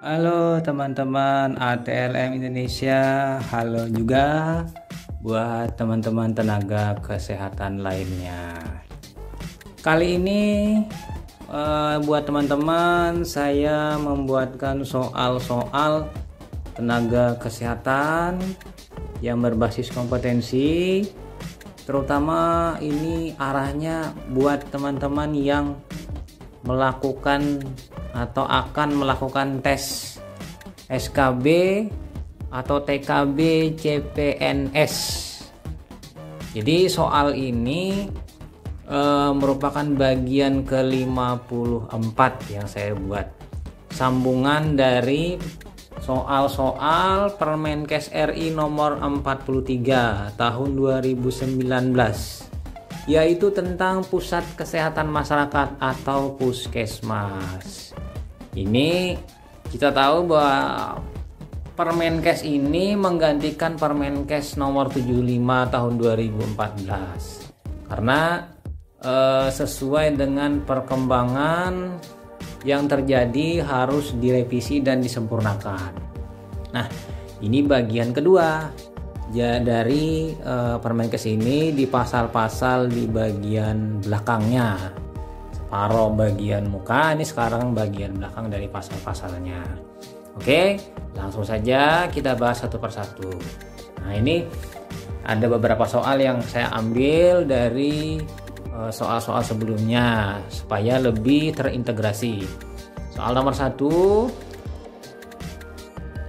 Halo teman-teman ATLM Indonesia, halo juga buat teman-teman tenaga kesehatan lainnya. Kali ini buat teman-teman saya membuatkan soal-soal tenaga kesehatan yang berbasis kompetensi, terutama ini arahnya buat teman-teman yang melakukan atau akan melakukan tes SKB atau TKB CPNS. Jadi soal ini merupakan bagian ke-54 yang saya buat, sambungan dari soal-soal Permenkes RI nomor 43 tahun 2019, yaitu tentang Pusat Kesehatan Masyarakat atau Puskesmas. Ini kita tahu bahwa Permenkes ini menggantikan Permenkes nomor 75 tahun 2014 karena sesuai dengan perkembangan yang terjadi harus direvisi dan disempurnakan. Nah, ini bagian kedua dari Permenkes ini, di pasal-pasal di bagian belakangnya, separuh bagian muka, ini sekarang bagian belakang dari pasal-pasalnya. Oke, langsung saja kita bahas satu persatu. Nah, ini ada beberapa soal yang saya ambil dari soal-soal sebelumnya supaya lebih terintegrasi. Soal nomor 1,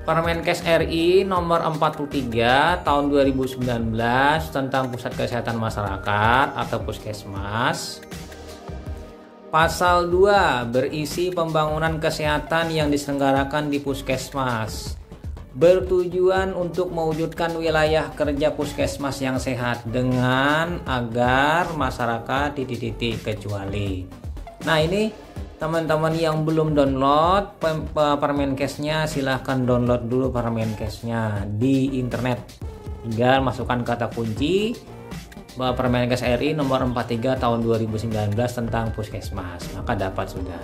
Permenkes RI nomor 43 tahun 2019 tentang Pusat Kesehatan Masyarakat atau Puskesmas. Pasal 2 berisi pembangunan kesehatan yang diselenggarakan di Puskesmas, bertujuan untuk mewujudkan wilayah kerja Puskesmas yang sehat dengan agar masyarakat titik-titik kecuali. Nah, ini teman-teman yang belum download Permenkesnya, silahkan download dulu Permenkesnya di internet. Tinggal masukkan kata kunci Permenkes RI nomor 43 tahun 2019 tentang Puskesmas, maka dapat sudah.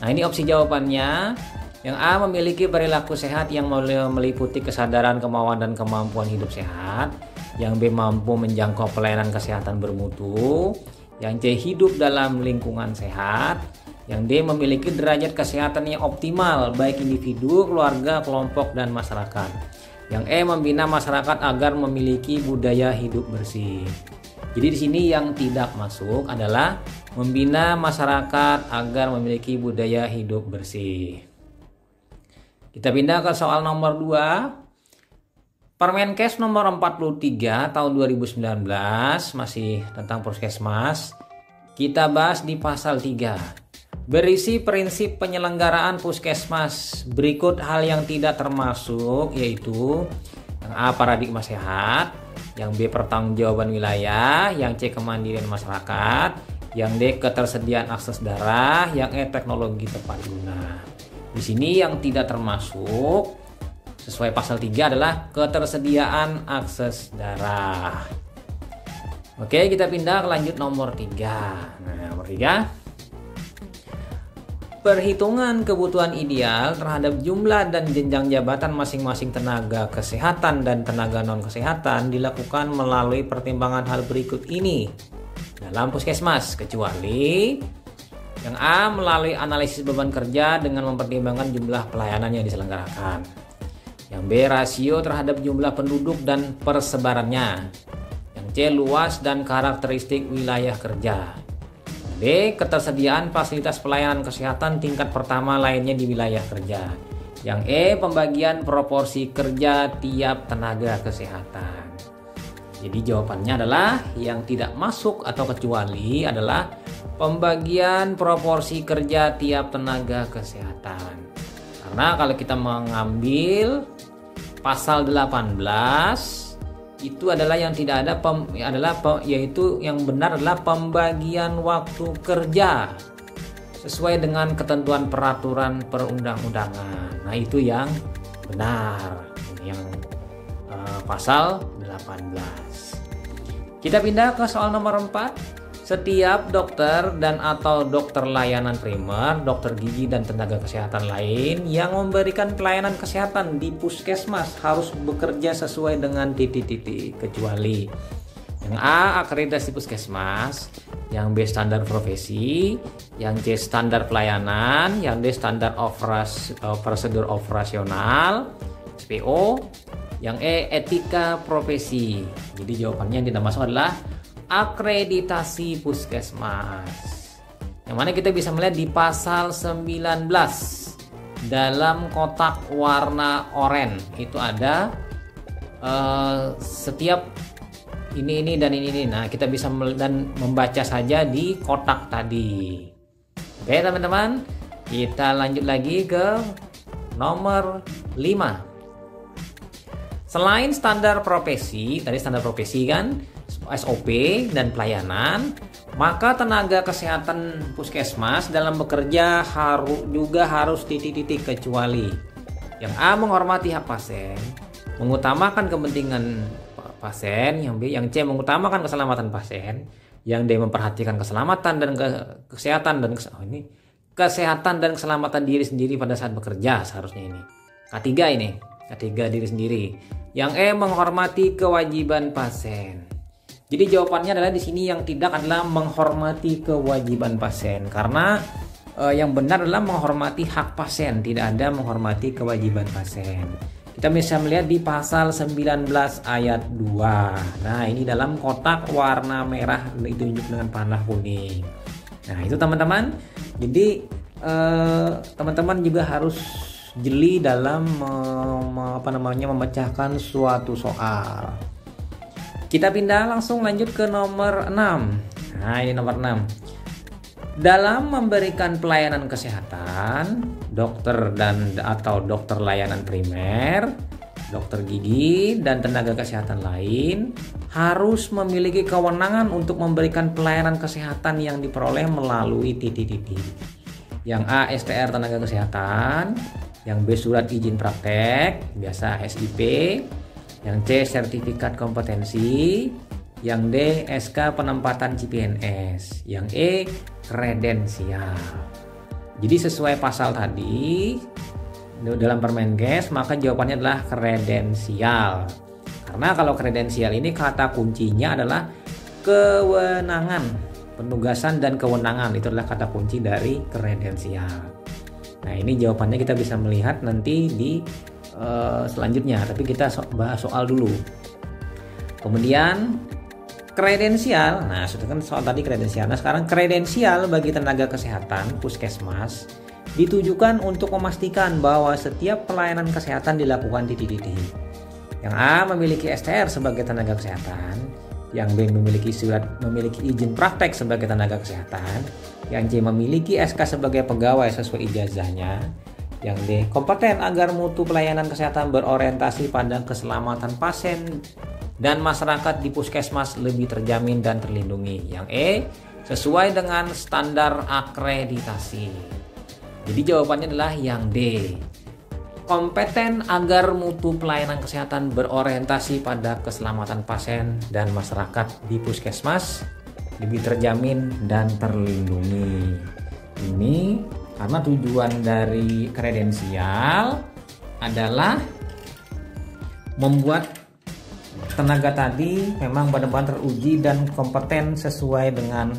Nah, ini opsi jawabannya. Yang A, memiliki perilaku sehat yang meliputi kesadaran, kemauan, dan kemampuan hidup sehat. Yang B, mampu menjangkau pelayanan kesehatan bermutu. Yang C, hidup dalam lingkungan sehat. Yang D, memiliki derajat kesehatan yang optimal baik individu, keluarga, kelompok, dan masyarakat. Yang E, membina masyarakat agar memiliki budaya hidup bersih. Jadi di sini yang tidak masuk adalah membina masyarakat agar memiliki budaya hidup bersih. Kita pindah ke soal nomor 2. Permenkes nomor 43 tahun 2019 masih tentang Puskesmas. Kita bahas di pasal 3. Berisi prinsip penyelenggaraan Puskesmas. Berikut hal yang tidak termasuk, yaitu yang A, paradigma sehat, yang B, pertanggungjawaban wilayah, yang C, kemandirian masyarakat, yang D, ketersediaan akses darah, yang E, teknologi tepat guna. Di sini yang tidak termasuk sesuai pasal 3 adalah ketersediaan akses darah. Oke, kita pindah ke lanjut nomor 3. Nah, nomor 3. Perhitungan kebutuhan ideal terhadap jumlah dan jenjang jabatan masing-masing tenaga kesehatan dan tenaga non-kesehatan dilakukan melalui pertimbangan hal berikut ini dalam Puskesmas, kecuali yang A, melalui analisis beban kerja dengan mempertimbangkan jumlah pelayanan yang diselenggarakan. Yang B, rasio terhadap jumlah penduduk dan persebarannya. Yang C, luas dan karakteristik wilayah kerja. D, ketersediaan fasilitas pelayanan kesehatan tingkat pertama lainnya di wilayah kerja. Yang E, pembagian proporsi kerja tiap tenaga kesehatan. Jadi jawabannya adalah yang tidak masuk atau kecuali adalah pembagian proporsi kerja tiap tenaga kesehatan. Karena kalau kita mengambil pasal 18 itu adalah yang tidak ada yaitu yang benar adalah pembagian waktu kerja sesuai dengan ketentuan peraturan perundang-undangan. Nah, itu yang benar. Ini yang pasal 18. Kita pindah ke soal nomor 4. Setiap dokter dan atau dokter layanan primer, dokter gigi dan tenaga kesehatan lain yang memberikan pelayanan kesehatan di puskesmas harus bekerja sesuai dengan titik-titik kecuali yang A akreditasi puskesmas, yang B standar profesi, yang C standar pelayanan, yang D standar prosedur operasional SPO, yang E etika profesi. Jadi jawabannya yang tidak masuk adalah akreditasi puskesmas. Yang mana kita bisa melihat di pasal 19 dalam kotak warna oranye itu ada setiap ini dan ini. Nah, kita bisa dan membaca saja di kotak tadi. Oke, teman-teman. Kita lanjut lagi ke nomor 5. Selain standar profesi, tadi standar profesi kan SOP dan pelayanan, maka tenaga kesehatan puskesmas dalam bekerja juga harus titik-titik kecuali. Yang A menghormati hak pasien, mengutamakan kepentingan pasien, yang B, yang C mengutamakan keselamatan pasien, yang D memperhatikan keselamatan dan kesehatan dan kesehatan dan keselamatan diri sendiri pada saat bekerja seharusnya ini. Ketiga diri sendiri. Yang E menghormati kewajiban pasien. Jadi jawabannya adalah di sini yang tidak adalah menghormati kewajiban pasien, karena yang benar adalah menghormati hak pasien, tidak ada menghormati kewajiban pasien. Kita bisa melihat di pasal 19 ayat 2. Nah, ini dalam kotak warna merah ditunjuk dengan panah kuning. Nah, itu teman-teman. Jadi teman-teman juga harus jeli dalam memecahkan suatu soal. Kita pindah langsung lanjut ke nomor 6. Nah, ini nomor 6. Dalam memberikan pelayanan kesehatan, dokter dan atau dokter layanan primer, dokter gigi dan tenaga kesehatan lain harus memiliki kewenangan untuk memberikan pelayanan kesehatan yang diperoleh melalui titik-titik. Yang A STR tenaga kesehatan, yang B surat izin praktek, biasa SIP, yang C sertifikat kompetensi, yang D SK penempatan CPNS, yang E kredensial. Jadi sesuai pasal tadi dalam Permenkes, maka jawabannya adalah kredensial. Karena kalau kredensial ini kata kuncinya adalah kewenangan, penugasan dan kewenangan, itu adalah kata kunci dari kredensial. Nah, ini jawabannya kita bisa melihat nanti di selanjutnya, tapi kita bahas soal dulu. Kemudian kredensial, nah sudah kan soal tadi kredensial. Nah, sekarang kredensial bagi tenaga kesehatan puskesmas ditujukan untuk memastikan bahwa setiap pelayanan kesehatan dilakukan di titik-titik. Yang A memiliki STR sebagai tenaga kesehatan, yang B memiliki izin praktek sebagai tenaga kesehatan, yang C memiliki SK sebagai pegawai sesuai ijazahnya, yang D kompeten agar mutu pelayanan kesehatan berorientasi pada keselamatan pasien dan masyarakat di puskesmas lebih terjamin dan terlindungi. Yang E sesuai dengan standar akreditasi. Jadi jawabannya adalah yang D, kompeten agar mutu pelayanan kesehatan berorientasi pada keselamatan pasien dan masyarakat di puskesmas lebih terjamin dan terlindungi. Ini karena tujuan dari kredensial adalah membuat tenaga tadi memang benar-benar teruji dan kompeten sesuai dengan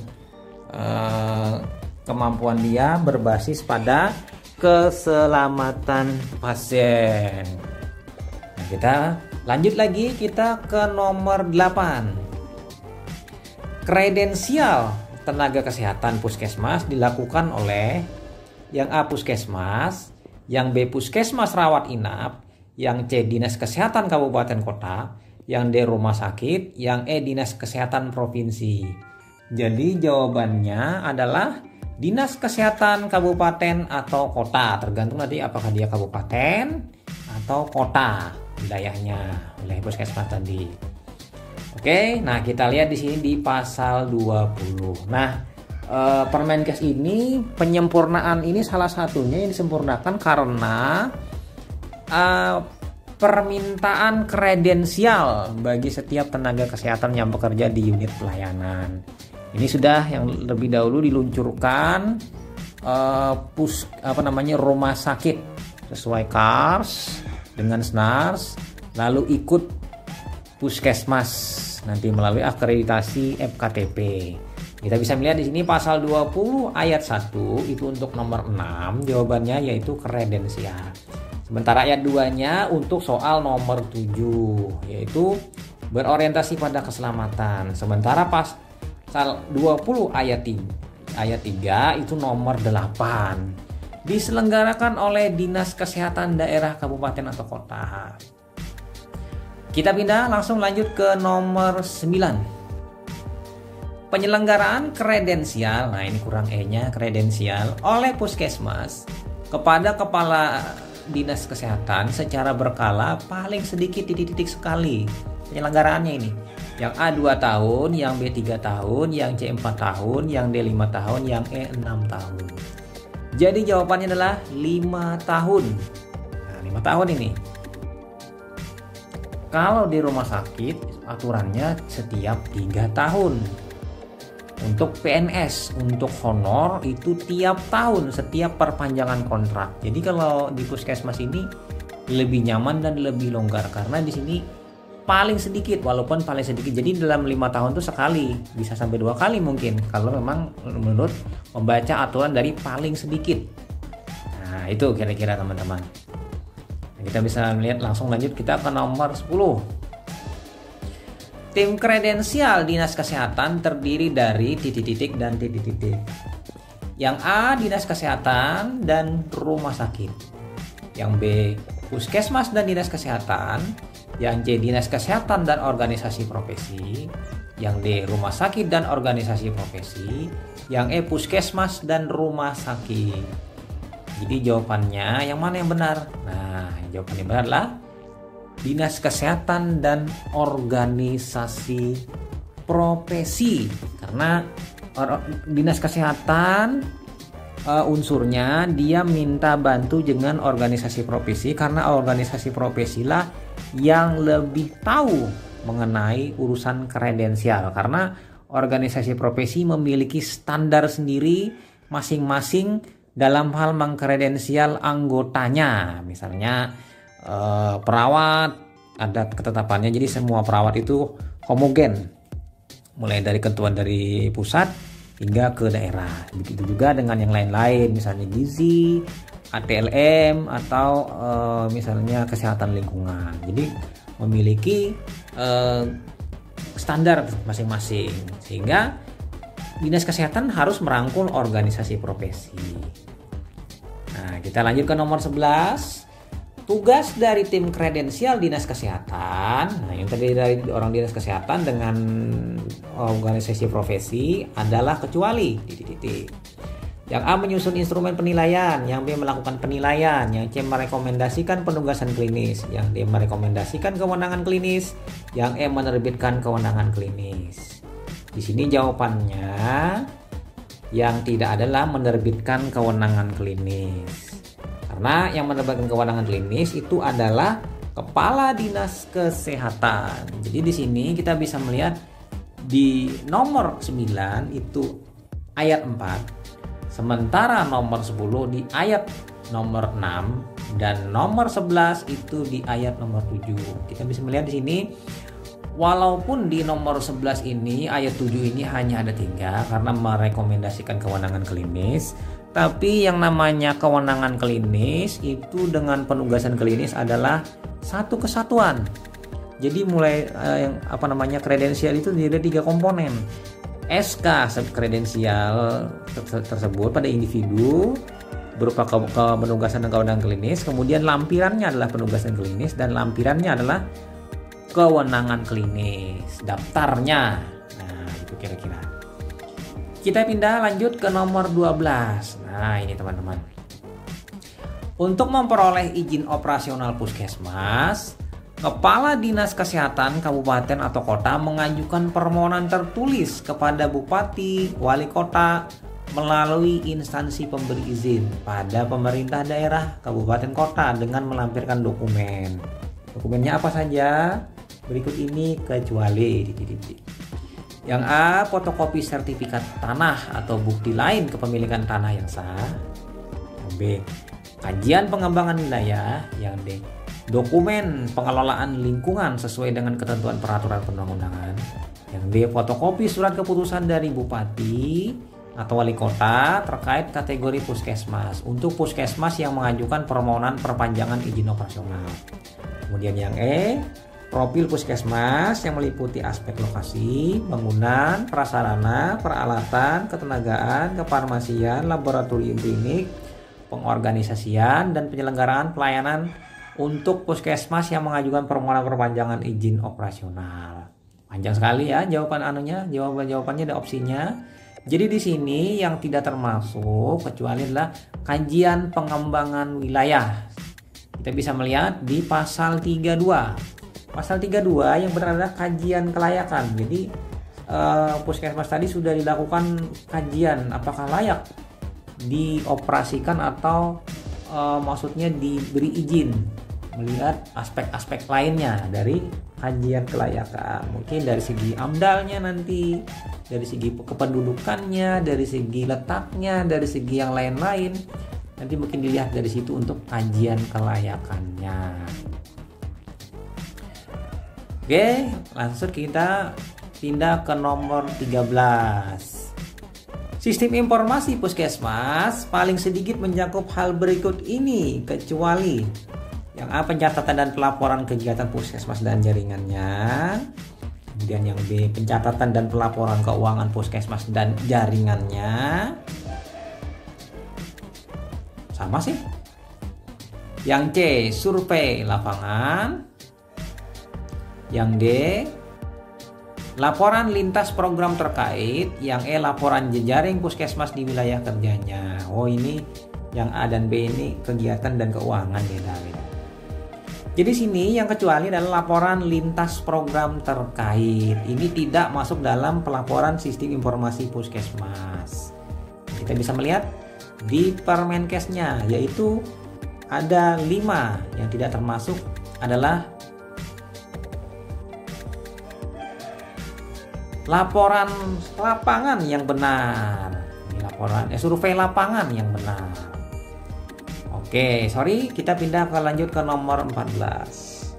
kemampuan dia berbasis pada keselamatan pasien. Nah, kita lanjut lagi, kita ke nomor 8. Kredensial tenaga kesehatan puskesmas dilakukan oleh yang A puskesmas, yang B puskesmas rawat inap, yang C dinas kesehatan kabupaten kota, yang D rumah sakit, yang E dinas kesehatan provinsi. Jadi jawabannya adalah dinas kesehatan kabupaten atau kota, tergantung nanti apakah dia kabupaten atau kota wilayahnya, wilayah puskesmas tadi. Oke, nah kita lihat di sini di pasal 20. Nah, Permenkes ini penyempurnaan ini salah satunya yang disempurnakan karena permintaan kredensial bagi setiap tenaga kesehatan yang bekerja di unit pelayanan. Ini sudah yang lebih dahulu diluncurkan rumah sakit sesuai KARS dengan SNARS, lalu ikut puskesmas nanti melalui akreditasi FKTP. Kita bisa melihat di sini pasal 20 ayat 1 itu untuk nomor 6 jawabannya yaitu kredensial. Sementara ayat 2-nya untuk soal nomor 7 yaitu berorientasi pada keselamatan. Sementara pasal 20 ayat 3 itu nomor 8. Diselenggarakan oleh Dinas Kesehatan daerah, kabupaten atau kota. Kita pindah langsung lanjut ke nomor 9. Penyelenggaraan kredensial, nah ini kurang E-nya, kredensial oleh puskesmas kepada kepala dinas kesehatan secara berkala paling sedikit titik-titik sekali penyelenggaraannya ini. Yang A 2 tahun, yang B 3 tahun, yang C 4 tahun, yang D 5 tahun, yang E 6 tahun. Jadi jawabannya adalah 5 tahun. Nah, 5 tahun ini. Kalau di rumah sakit aturannya setiap 3 tahun. Untuk PNS, untuk honor itu tiap tahun, setiap perpanjangan kontrak. Jadi kalau di puskesmas ini lebih nyaman dan lebih longgar karena di sini paling sedikit, walaupun paling sedikit. Jadi dalam 5 tahun itu sekali, bisa sampai 2 kali mungkin kalau memang menurut membaca aturan dari paling sedikit. Nah, itu kira-kira teman-teman. Nah, kita bisa melihat langsung lanjut kita ke nomor 10. Tim kredensial Dinas Kesehatan terdiri dari titik-titik dan titik-titik. Yang A Dinas Kesehatan dan Rumah Sakit. Yang B Puskesmas dan Dinas Kesehatan. Yang C Dinas Kesehatan dan Organisasi Profesi. Yang D Rumah Sakit dan Organisasi Profesi. Yang E Puskesmas dan Rumah Sakit. Jadi jawabannya yang mana yang benar? Nah, jawaban yang benar adalah Dinas Kesehatan dan Organisasi Profesi. Karena Dinas Kesehatan unsurnya dia minta bantu dengan organisasi profesi karena organisasi profesi lah yang lebih tahu mengenai urusan kredensial. Karena organisasi profesi memiliki standar sendiri masing-masing dalam hal mengkredensial anggotanya. Misalnya perawat ada ketetapannya, jadi semua perawat itu homogen mulai dari ketentuan dari pusat hingga ke daerah. Begitu juga dengan yang lain-lain, misalnya gizi, ATLM atau misalnya kesehatan lingkungan. Jadi memiliki standar masing-masing sehingga Dinas Kesehatan harus merangkul organisasi profesi. Nah, kita lanjut ke nomor 11. Tugas dari tim kredensial Dinas Kesehatan, nah yang terdiri dari orang Dinas Kesehatan dengan organisasi profesi adalah kecuali titik-titik. Yang A menyusun instrumen penilaian, yang B melakukan penilaian, yang C merekomendasikan penugasan klinis, yang D merekomendasikan kewenangan klinis, yang E menerbitkan kewenangan klinis. Di sini jawabannya yang tidak adalah menerbitkan kewenangan klinis. Karena yang menerbitkan kewenangan klinis itu adalah Kepala Dinas Kesehatan. Jadi di sini kita bisa melihat di nomor 9 itu ayat 4. Sementara nomor 10 di ayat nomor 6 dan nomor 11 itu di ayat nomor 7. Kita bisa melihat di sini walaupun di nomor 11 ini ayat 7 ini hanya ada 3 karena merekomendasikan kewenangan klinis. Tapi yang namanya kewenangan klinis itu dengan penugasan klinis adalah satu kesatuan. Jadi mulai kredensial itu ada 3 komponen. SK kredensial tersebut pada individu berupa penugasan dan kewenangan klinis. Kemudian lampirannya adalah penugasan klinis dan lampirannya adalah kewenangan klinis. Daftarnya. Nah, itu kira-kira. Kita pindah lanjut ke nomor 12. Nah, ini teman-teman. Untuk memperoleh izin operasional puskesmas, Kepala Dinas Kesehatan Kabupaten atau Kota mengajukan permohonan tertulis kepada Bupati, Wali Kota melalui instansi pemberi izin pada pemerintah daerah, kabupaten, kota dengan melampirkan dokumen. Dokumennya apa saja? Berikut ini kecuali titik-titik. Yang A, fotokopi sertifikat tanah atau bukti lain kepemilikan tanah yang sah. Yang B, kajian pengembangan wilayah. Yang D, dokumen pengelolaan lingkungan sesuai dengan ketentuan peraturan perundang-undangan. Yang D, fotokopi surat keputusan dari bupati atau wali kota terkait kategori puskesmas untuk puskesmas yang mengajukan permohonan perpanjangan izin operasional. Kemudian yang E, profil puskesmas yang meliputi aspek lokasi, bangunan, prasarana, peralatan, ketenagaan, kefarmasian, laboratorium klinik, pengorganisasian, dan penyelenggaraan pelayanan untuk puskesmas yang mengajukan permohonan perpanjangan izin operasional. Panjang sekali ya jawabannya ada opsinya. Jadi di sini yang tidak termasuk kecuali adalah kajian pengembangan wilayah. Kita bisa melihat di pasal 32. Pasal 32 yang benar adalah kajian kelayakan. Jadi puskesmas tadi sudah dilakukan kajian apakah layak dioperasikan atau maksudnya diberi izin, melihat aspek-aspek lainnya dari kajian kelayakan. Mungkin dari segi amdalnya nanti, dari segi kependudukannya, dari segi letaknya, dari segi yang lain-lain. Nanti mungkin dilihat dari situ untuk kajian kelayakannya. Oke, langsung kita pindah ke nomor 13. Sistem informasi puskesmas paling sedikit mencakup hal berikut ini kecuali yang A, pencatatan dan pelaporan kegiatan puskesmas dan jaringannya. Kemudian yang B, pencatatan dan pelaporan keuangan puskesmas dan jaringannya. Sama sih. Yang C, survei lapangan. Yang D, laporan lintas program terkait. Yang E, laporan jejaring puskesmas di wilayah kerjanya. Oh, ini yang A dan B ini kegiatan dan keuangan beda. Jadi sini yang kecuali adalah laporan lintas program terkait. Ini tidak masuk dalam pelaporan sistem informasi puskesmas. Kita bisa melihat di Permenkesnya, yaitu ada 5 yang tidak termasuk adalah laporan lapangan yang benar. Ini laporan survei lapangan yang benar. Oke, kita pindah lanjut ke nomor 14.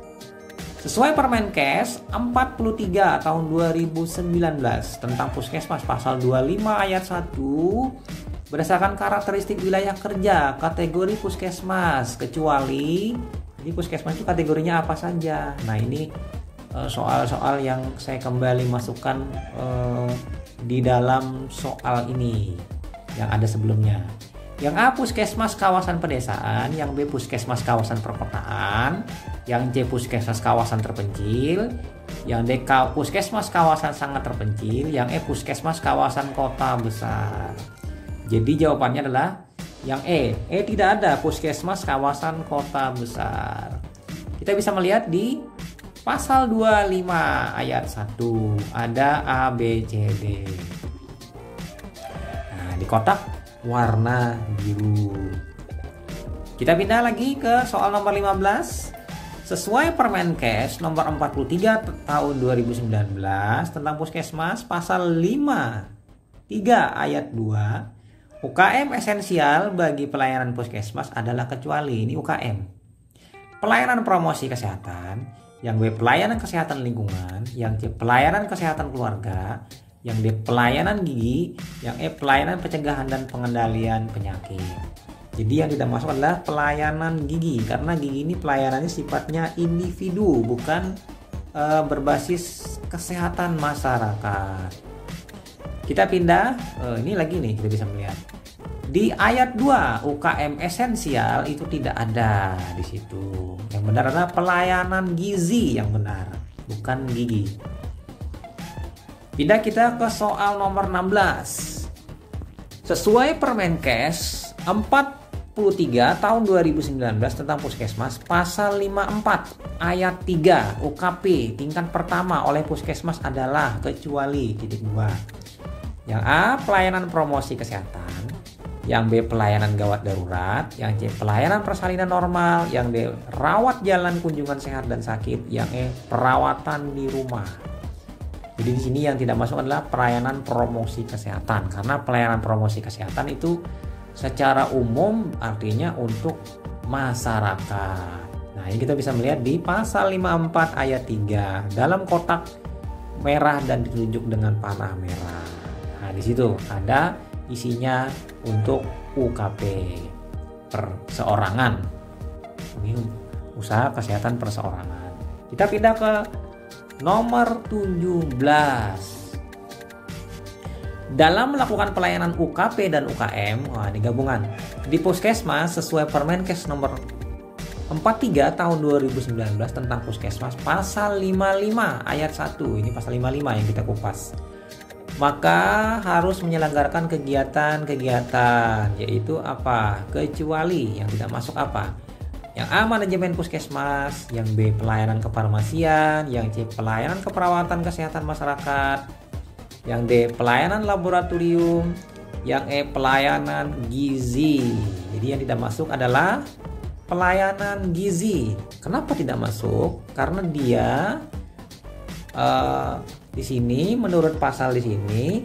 Sesuai Permenkes 43 tahun 2019 tentang puskesmas pasal 25 ayat 1, berdasarkan karakteristik wilayah kerja kategori puskesmas kecuali jadi puskesmas itu kategorinya apa saja. Nah, ini soal-soal yang saya kembali masukkan di dalam soal ini yang ada sebelumnya. Yang A, puskesmas kawasan pedesaan. Yang B, puskesmas kawasan perkotaan. Yang C, puskesmas kawasan terpencil. Yang D, puskesmas kawasan sangat terpencil. Yang E, puskesmas kawasan kota besar. Jadi jawabannya adalah yang E. Tidak ada puskesmas kawasan kota besar. Kita bisa melihat di pasal 25 ayat 1 ada A, B, C, D. Nah, di kotak warna biru. Kita pindah lagi ke soal nomor 15. Sesuai Permenkes nomor 43 tahun 2019 tentang puskesmas pasal 53 ayat 2, UKM esensial bagi pelayanan puskesmas adalah kecuali ini UKM pelayanan promosi kesehatan. Yang B, pelayanan kesehatan lingkungan. Yang C, pelayanan kesehatan keluarga. Yang D, pelayanan gigi. Yang E, pelayanan pencegahan dan pengendalian penyakit. Jadi yang tidak masuk adalah pelayanan gigi, karena gigi ini pelayanannya sifatnya individu, bukan berbasis kesehatan masyarakat. Kita pindah, ini lagi nih kita bisa melihat. Di ayat 2 UKM esensial itu tidak ada di situ. Yang benar adalah pelayanan gizi yang benar, bukan gigi. Pindah kita ke soal nomor 16. Sesuai Permenkes 43 tahun 2019 tentang puskesmas pasal 54 ayat 3 UKP tingkat pertama oleh puskesmas adalah kecuali titik 2. Yang A, pelayanan promosi kesehatan. Yang B, pelayanan gawat darurat. Yang C, pelayanan persalinan normal. Yang D, rawat jalan kunjungan sehat dan sakit. Yang E, perawatan di rumah. Jadi di sini yang tidak masuk adalah pelayanan promosi kesehatan, karena pelayanan promosi kesehatan itu secara umum artinya untuk masyarakat. Nah, ini kita bisa melihat di pasal 54 ayat 3 dalam kotak merah dan ditunjuk dengan panah merah. Nah, di situ ada isinya untuk UKP perseorangan. Ini usaha kesehatan perseorangan. Kita pindah ke nomor 17. Dalam melakukan pelayanan UKP dan UKM, ini gabungan di Puskesmas sesuai Permenkes nomor 43 tahun 2019 tentang Puskesmas pasal 55 ayat 1. Ini pasal 55 yang kita kupas. Maka harus menyelenggarakan kegiatan-kegiatan, yaitu apa? Kecuali yang tidak masuk apa? Yang A, manajemen puskesmas, yang B, pelayanan kefarmasian, yang C, pelayanan keperawatan kesehatan masyarakat, yang D, pelayanan laboratorium, yang E, pelayanan gizi. Jadi yang tidak masuk adalah pelayanan gizi. Kenapa tidak masuk? Karena dia di sini menurut pasal di sini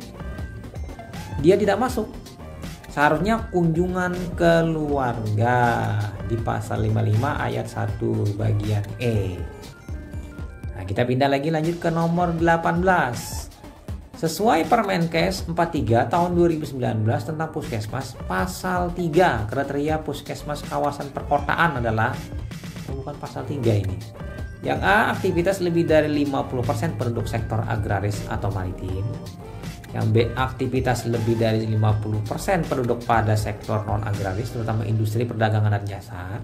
dia tidak masuk. Seharusnya kunjungan keluarga di pasal 55 ayat 1 bagian E. Nah, kita pindah lagi lanjut ke nomor 18. Sesuai Permenkes 43 tahun 2019 tentang Puskesmas pasal 3 kriteria Puskesmas kawasan perkotaan adalah, bukan pasal 3 ini. Yang A, aktivitas lebih dari 50% penduduk sektor agraris atau maritim. Yang B, aktivitas lebih dari 50% penduduk pada sektor non-agraris terutama industri, perdagangan, dan jasa.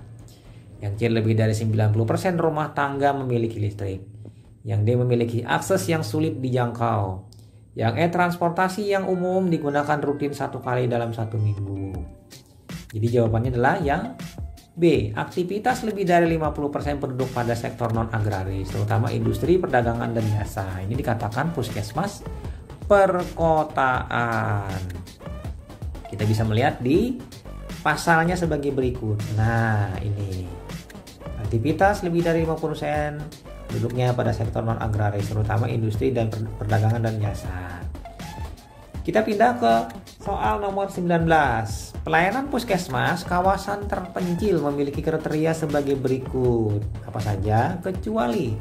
Yang C, lebih dari 90% rumah tangga memiliki listrik. Yang D, memiliki akses yang sulit dijangkau. Yang E, transportasi yang umum digunakan rutin 1 kali dalam 1 minggu. Jadi jawabannya adalah yang B, aktivitas lebih dari 50% penduduk pada sektor non-agraris terutama industri, perdagangan, dan jasa. Ini dikatakan puskesmas perkotaan. Kita bisa melihat di pasalnya sebagai berikut. Nah, ini aktivitas lebih dari 50% penduduknya pada sektor non-agraris terutama industri dan perdagangan dan jasa. Kita pindah ke soal nomor 19. Pelayanan puskesmas kawasan terpencil memiliki kriteria sebagai berikut. Apa saja? Kecuali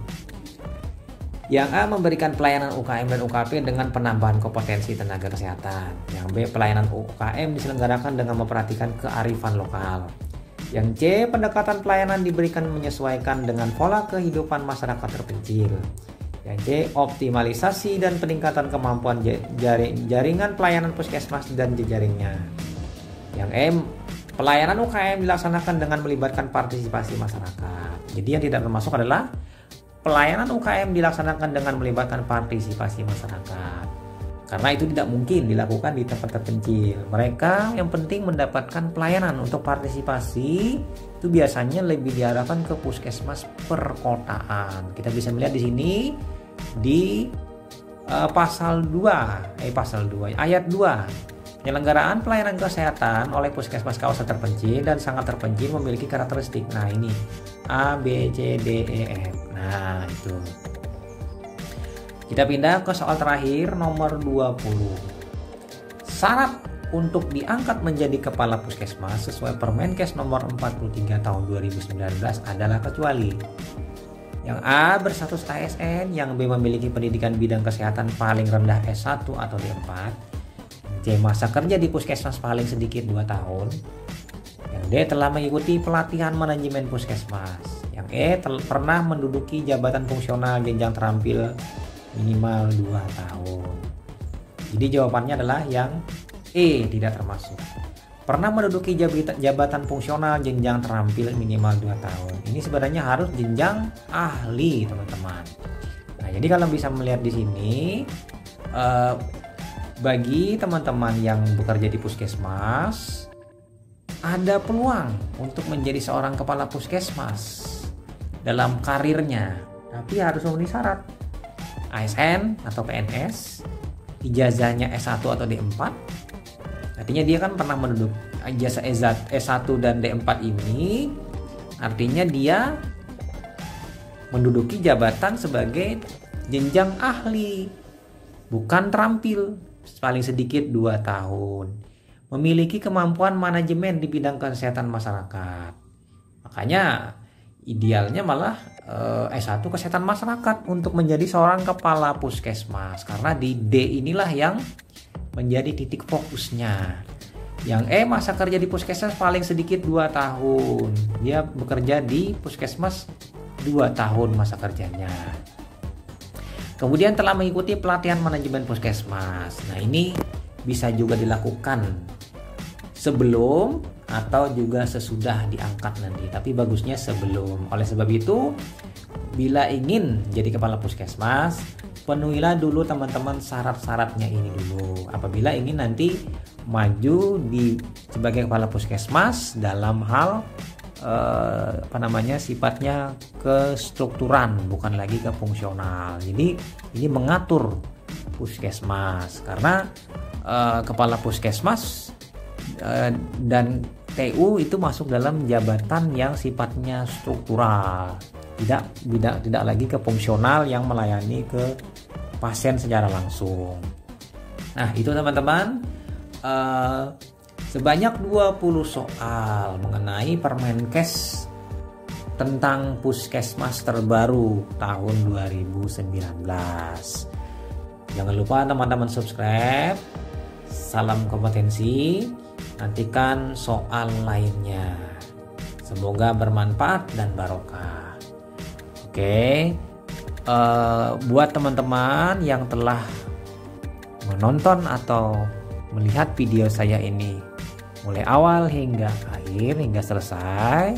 yang A, memberikan pelayanan UKM dan UKP dengan penambahan kompetensi tenaga kesehatan. Yang B, pelayanan UKM diselenggarakan dengan memperhatikan kearifan lokal. Yang C, pendekatan pelayanan diberikan menyesuaikan dengan pola kehidupan masyarakat terpencil. Yang C, optimalisasi dan peningkatan kemampuan jaringan pelayanan puskesmas dan jejaringnya. Yang E, pelayanan UKM dilaksanakan dengan melibatkan partisipasi masyarakat. Jadi yang tidak termasuk adalah pelayanan UKM dilaksanakan dengan melibatkan partisipasi masyarakat. Karena itu tidak mungkin dilakukan di tempat terpencil. Mereka yang penting mendapatkan pelayanan. Untuk partisipasi itu biasanya lebih diarahkan ke puskesmas perkotaan. Kita bisa melihat di sini di pasal 2 ayat 2. Penyelenggaraan pelayanan kesehatan oleh puskesmas kawasan terpencil dan sangat terpencil memiliki karakteristik. Nah, ini A, B, C, D, E, F. Nah, itu. Kita pindah ke soal terakhir nomor 20. Syarat untuk diangkat menjadi kepala puskesmas sesuai Permenkes nomor 43 tahun 2019 adalah kecuali yang A, berstatus ASN, yang B, memiliki pendidikan bidang kesehatan paling rendah S1 atau D4. C, masa kerja di puskesmas paling sedikit 2 tahun. Yang D, telah mengikuti pelatihan manajemen puskesmas. Yang E, pernah menduduki jabatan fungsional jenjang terampil minimal 2 tahun. Jadi jawabannya adalah yang E, tidak termasuk. Pernah menduduki jabatan fungsional jenjang terampil minimal 2 tahun. Ini sebenarnya harus jenjang ahli, teman-teman. Nah, jadi kalau bisa melihat di sini bagi teman-teman yang bekerja di puskesmas ada peluang untuk menjadi seorang kepala puskesmas dalam karirnya, tapi harus memenuhi syarat ASN atau PNS, ijazahnya S1 atau D4. Artinya dia kan pernah menduduki ijazah S1 dan D4 ini, artinya dia menduduki jabatan sebagai jenjang ahli. bukan terampil, paling sedikit 2 tahun. Memiliki kemampuan manajemen di bidang kesehatan masyarakat. Makanya idealnya malah S1 kesehatan masyarakat untuk menjadi seorang kepala puskesmas, karena di D inilah yang menjadi titik fokusnya. Yang masa kerja di puskesmas paling sedikit 2 tahun. Dia bekerja di puskesmas 2 tahun masa kerjanya. Kemudian telah mengikuti pelatihan manajemen puskesmas. Nah, ini bisa juga dilakukan sebelum atau juga sesudah diangkat nanti, tapi bagusnya sebelum. Oleh sebab itu, bila ingin jadi kepala puskesmas, penuhilah dulu teman-teman syarat-syaratnya ini dulu. Apabila ingin nanti maju sebagai kepala puskesmas dalam hal sifatnya kestrukturan, bukan lagi ke fungsional. Jadi ini mengatur puskesmas, karena kepala puskesmas dan TU itu masuk dalam jabatan yang sifatnya struktural, tidak lagi ke fungsional yang melayani ke pasien secara langsung. Nah, itu teman-teman, sebanyak 20 soal mengenai Permenkes tentang puskesmas terbaru tahun 2019. Jangan lupa teman-teman subscribe. Salam kompetensi. Nantikan soal lainnya. Semoga bermanfaat dan barokah. Oke, buat teman-teman yang telah menonton atau melihat video saya ini mulai awal hingga akhir, hingga selesai,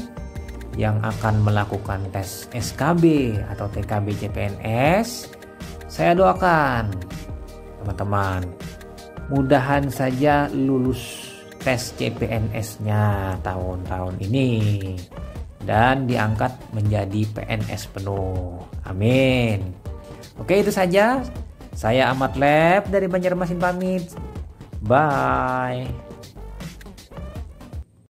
yang akan melakukan tes SKB atau TKB CPNS, saya doakan teman-teman mudahan saja lulus tes CPNS-nya tahun-tahun ini dan diangkat menjadi PNS penuh. Amin. Oke, itu saja. Saya Ahmad Lab dari Banjarmasin pamit. Bye.